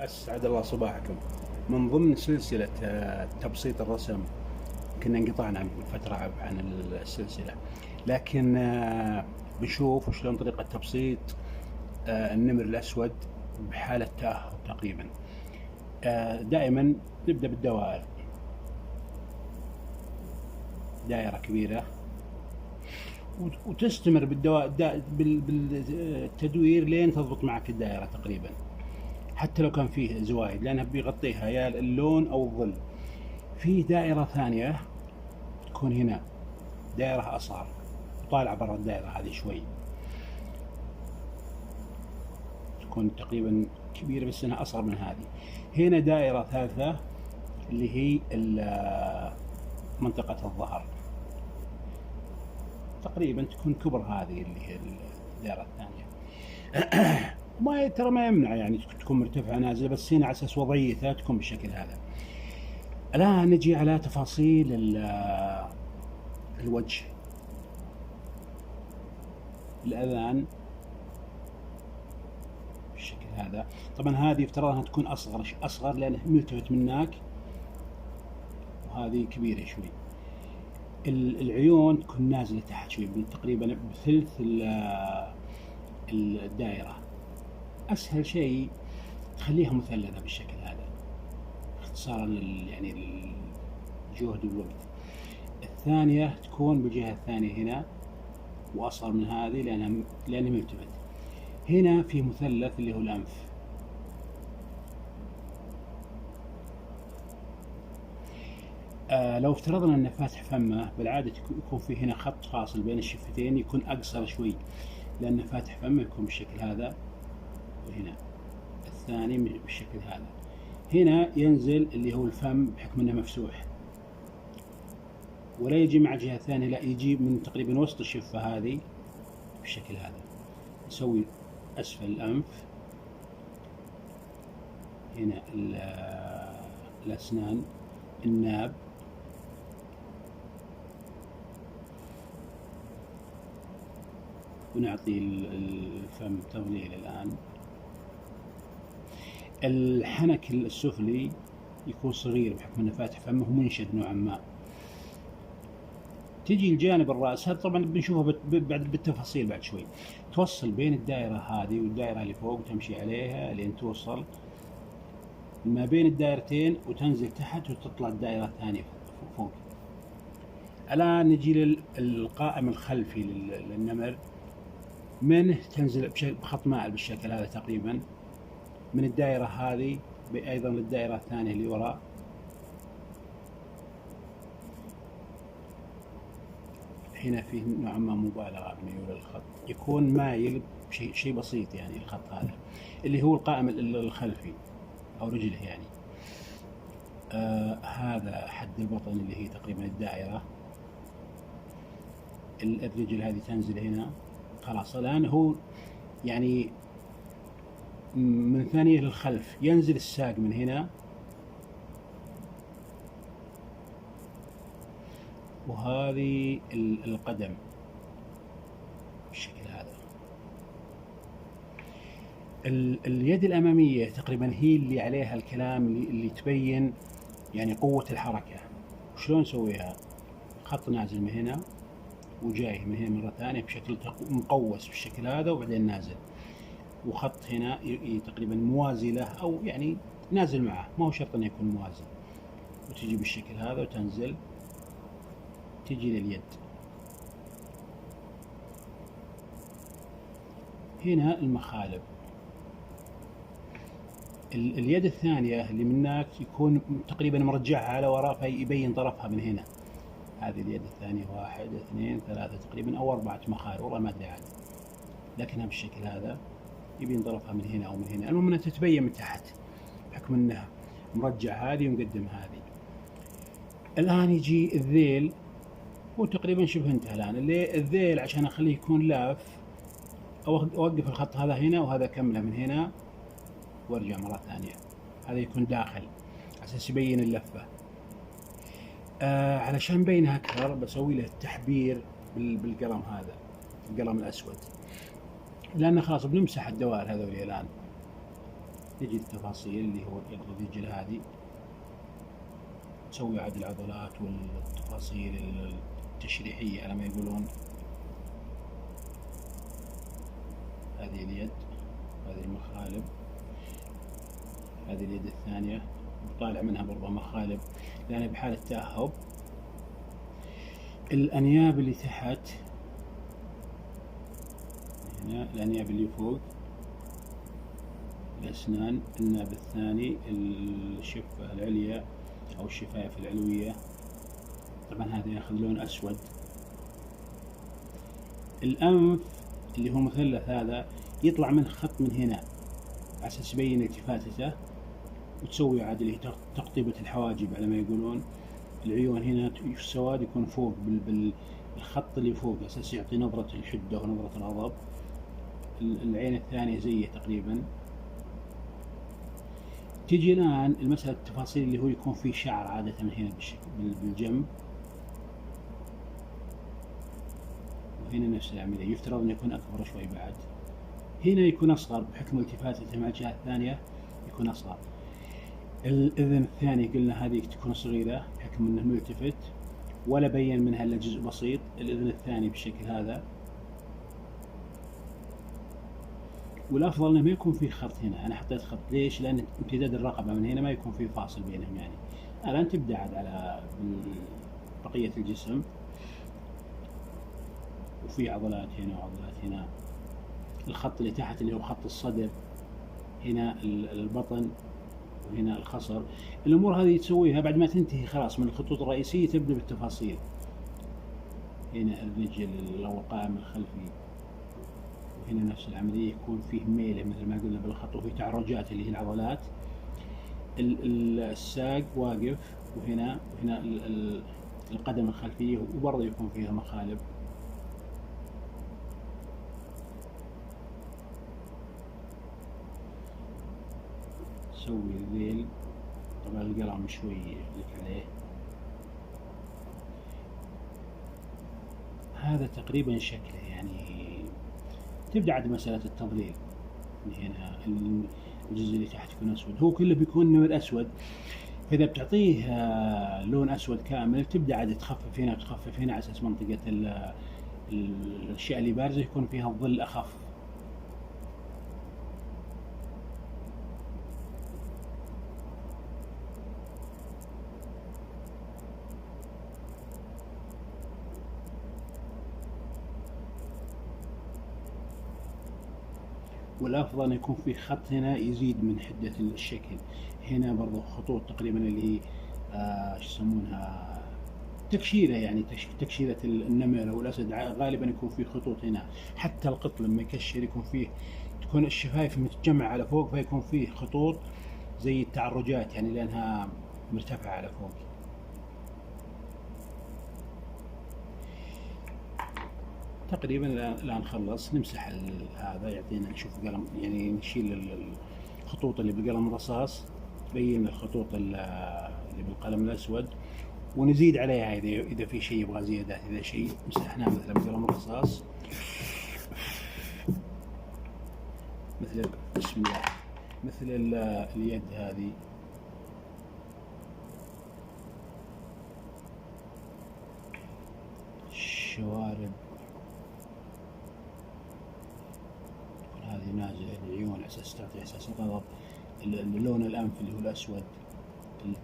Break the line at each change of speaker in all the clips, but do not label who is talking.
أسعد الله صباحكم. من ضمن سلسلة تبسيط الرسم، كنا انقطعنا من فترة عن السلسلة، لكن بنشوف شلون طريقة تبسيط النمر الأسود بحالة تأهب تقريبا. دائما نبدأ بالدوائر، دائرة كبيرة وتستمر بالتدوير لين تضبط معك الدائرة تقريبا، حتى لو كان فيه زوايد، لأنها بيغطيها يا اللون أو الظل. في دائرة ثانية تكون هنا، دائرة أصغر وطالعة برا الدائرة هذه شوي، تكون تقريبا كبيرة بس إنها أصغر من هذه. هنا دائرة ثالثة اللي هي منطقة الظهر، تقريبا تكون كبر هذه اللي هي الدائرة الثانية. ما ترى ما يمنع يعني تكون مرتفعة نازلة، بس هنا على أساس وضعيتها تكون بالشكل هذا. الآن نجي على تفاصيل الوجه، الأذان بالشكل هذا. طبعا هذه يفترض أنها تكون أصغر لأنه ملتفت منك، وهذه كبيرة شوي. العيون تكون نازلة تحت شوي، تقريبا بثلث الدائرة. أسهل شيء تخليها مثلثة بالشكل هذا اختصارا يعني الجهد والوقت. الثانية تكون بالجهة الثانية هنا وأصغر من هذه لأنها ملتفت. هنا في مثلث اللي هو الأنف. لو افترضنا أنه فاتح فمه، بالعادة يكون في هنا خط فاصل بين الشفتين، يكون أقصر شوي لأنه فاتح فمه، يكون بالشكل هذا. وهنا الثاني بالشكل هذا. هنا ينزل اللي هو الفم بحكم أنه مفسوح، ولا يجي مع الجهة الثانية، لا يجي من تقريبا وسط الشفة هذه بالشكل هذا. نسوي أسفل الأنف، هنا الأسنان، الناب، ونعطي الفم تظليل. الآن الحنك السفلي يكون صغير بحكم أنه فاتح فمه ومنشد نوعا ما. تجي الجانب الرأس، هذا طبعا بنشوفه بالتفاصيل بعد شوي. توصل بين الدائرة هذه والدائرة اللي فوق، تمشي عليها لين توصل ما بين الدائرتين وتنزل تحت وتطلع الدائرة الثانية فوق. الآن نجي للقائم الخلفي للنمر، منه تنزل بخط مائل بالشكل هذا تقريبا من الدائرة هذه أيضا للدائرة الثانية اللي وراء. هنا فيه نوعا ما مبالغة بميول الخط، يكون مايل شيء بسيط يعني. الخط هذا اللي هو القائم الخلفي أو رجله يعني. هذا حد البطن اللي هي تقريبا الدائرة. الرجل هذه تنزل هنا خلاص. الآن هو يعني من ثانية للخلف ينزل الساق من هنا، وهذه القدم بالشكل هذا. اليد الأمامية تقريبا هي اللي عليها الكلام، اللي تبين يعني قوة الحركة. شلون نسويها؟ خط نازل من هنا وجاي من هنا مرة ثانية بشكل مقوس بالشكل هذا، وبعدين نازل، وخط هنا تقريبا موازي له أو يعني نازل معه، ما هو شرط أنه يكون موازي. وتجي بالشكل هذا وتنزل، تجي لليد. هنا المخالب. اليد الثانية اللي منك يكون تقريبا مرجعها على وراء، فيبين طرفها من هنا. هذه اليد الثانية 1 2 3 تقريبا أو 4 مخالب، والله ما أدري عاد، لكنها بالشكل هذا يبين طرفها من هنا أو من هنا. المهم أنها تتبين من تحت بحكم أنها مرجع هذه ومقدم هذه. الآن يجي الذيل، هو تقريبا شبه انتهى. الآن الذيل عشان أخليه يكون لاف، أوقف الخط هذا هنا وهذا كمله من هنا وارجع مرة ثانية. هذا يكون داخل على أساس يبين اللفة. علشان نبينها أكثر بسوي له التحبير بالقلم هذا، القلم الأسود، لأن خلاص بنمسح الدوائر هذول الآن. تجي التفاصيل اللي هو الرجل هذه، تسوي عاد العضلات والتفاصيل التشريحية على ما يقولون. هذه اليد، هذه المخالب، هذه اليد الثانية وطالع منها برضه مخالب لأنها بحالة تأهب. الأنياب اللي تحت هنا، الأنياب اللي فوق الأسنان، الناب الثاني، الشفة العليا أو الشفايف العلوية، طبعا هذا ياخذ لون أسود. الأنف اللي هو مثلث هذا يطلع منه خط من هنا على أساس يبين التفاتته، وتسوي عاد اللي تقطيبة الحواجب على ما يقولون. العيون هنا السواد يكون فوق بالخط اللي فوق على أساس يعطي نظرة الحدة ونظرة الغضب. العين الثانية زيه تقريبا. تجي الآن المسألة التفاصيل اللي هو يكون فيه شعر عادة من هنا بالجنب، وهنا نفس العملية. يفترض أن يكون أكبر شوي بعد، هنا يكون أصغر بحكم التفاتته مع الجهة الثانية يكون أصغر. الأذن الثانية قلنا هذه تكون صغيرة بحكم أنه ملتفت ولا بين منها إلا جزء بسيط. الأذن الثاني بالشكل هذا، والأفضل أنه ما يكون فيه خط هنا. أنا حطيت خط ليش؟ لأن امتداد الرقبة من هنا ما يكون فيه فاصل بينهم. يعني الآن تبدأ على بقية الجسم، وفي عضلات هنا وعضلات هنا. الخط اللي تحت اللي هو خط الصدر، هنا البطن وهنا الخصر. الأمور هذه تسويها بعد ما تنتهي خلاص من الخطوط الرئيسية، تبدأ بالتفاصيل. هنا الرجل أو القائم الخلفي، وهنا نفس العملية يكون فيه ميلة مثل ما قلنا بالخط، وفيه تعرجات اللي هي العضلات. الساق واقف، وهنا القدم الخلفية وبرضه يكون فيها مخالب. سوي الذيل، طبعا القلم شوي يحلك عليه. هذا تقريبا شكله. يعني تبدأ عاد مسألة التظليل. من هنا الجزء اللي تحت يكون أسود، هو كله بيكون نمر أسود. فإذا بتعطيه لون أسود كامل، تبدأ عاد تخفف هنا وتخفف هنا على أساس منطقة الأشياء اللي بارزة يكون فيها الظل أخف. والأفضل أن يكون في خط هنا يزيد من حدة الشكل. هنا برضو خطوط تقريبا اللي ايش يسمونها، تكشيرة. يعني تكشيرة النمر أو الأسد غالبا يكون في خطوط هنا. حتى القط لما يكشر يكون فيه، تكون الشفايف متجمعة على فوق، فيكون فيه خطوط زي التعرجات، يعني لأنها مرتفعة على فوق. تقريبا الآن خلص. نمسح هذا، يعطينا نشوف قلم، يعني نشيل الخطوط اللي بقلم الرصاص، تبين الخطوط اللي بالقلم الأسود، ونزيد عليها إذا في شيء يبغى زيادات. إذا شيء مسحناه مثلا بقلم الرصاص، مثل بسم الله، مثل اليد هذه، الشوارب هذه نازلة، العيون على أساس تعطي إحساس الغضب. اللون الأنف اللي هو الأسود،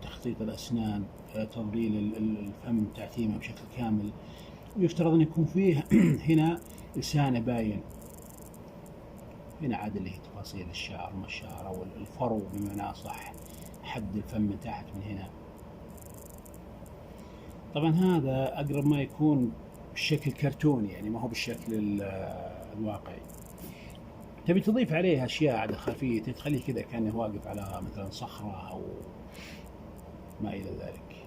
تخطيط الأسنان، تظليل الفم، تعتيمه بشكل كامل. ويفترض أن يكون فيه هنا لسانه باين. هنا عاد اللي هي تفاصيل الشعر، ما الشعر أو الفرو بمعنى صح، حد الفم من تحت من هنا. طبعا هذا أقرب ما يكون بشكل كرتوني، يعني ما هو بالشكل الواقعي. تبي تضيف عليه أشياء على خلفية تخليه كذا كأنه واقف على مثلا صخرة أو ما إلى ذلك،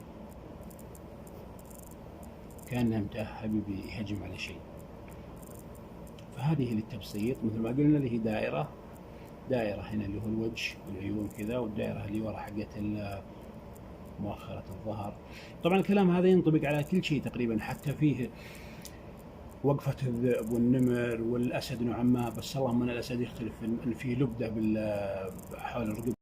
كأنه متأهب بيهجم على شيء. فهذه للتبسيط مثل ما قلنا اللي هي دائرة هنا اللي هو الوجه والعيون كذا، والدائرة اللي ورا حقت مؤخرة الظهر. طبعا الكلام هذا ينطبق على كل شيء تقريبا، حتى فيه وقفة الذئب والنمر والأسد نوعا ما، بس اللهم أن الأسد يختلف إن في لبدة حول الرقبة.